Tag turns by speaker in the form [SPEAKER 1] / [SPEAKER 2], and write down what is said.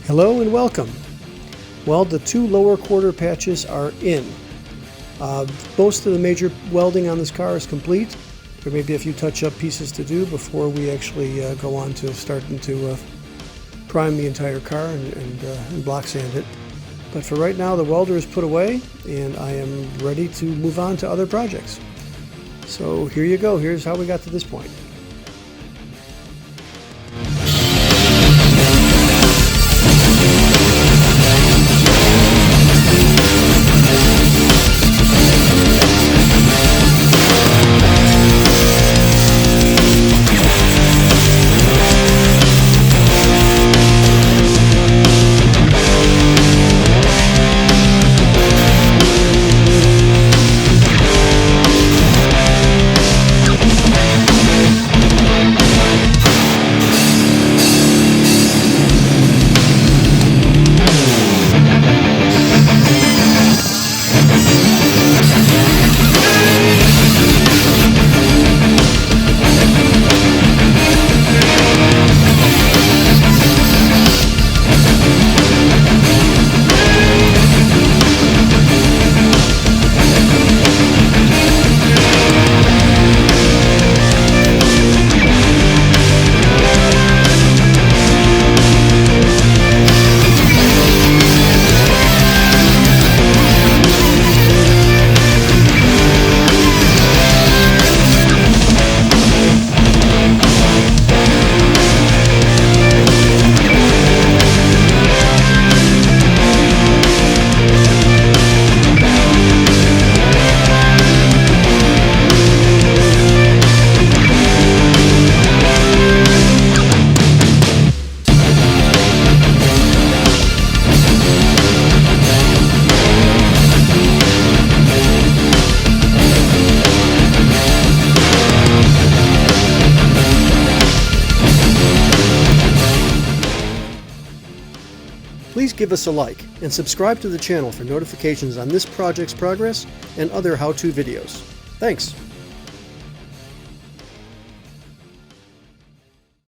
[SPEAKER 1] Hello and welcome. Well, the two lower quarter patches are in. Most of the major welding on this car is complete. There may be a few touch-up pieces to do before we actually go on to starting to prime the entire car and block sand it. But for right now, the welder is put away and I am ready to move on to other projects. So here you go. Here's how we got to this point. Please give us a like and subscribe to the channel for notifications on this project's progress and other how-to videos. Thanks!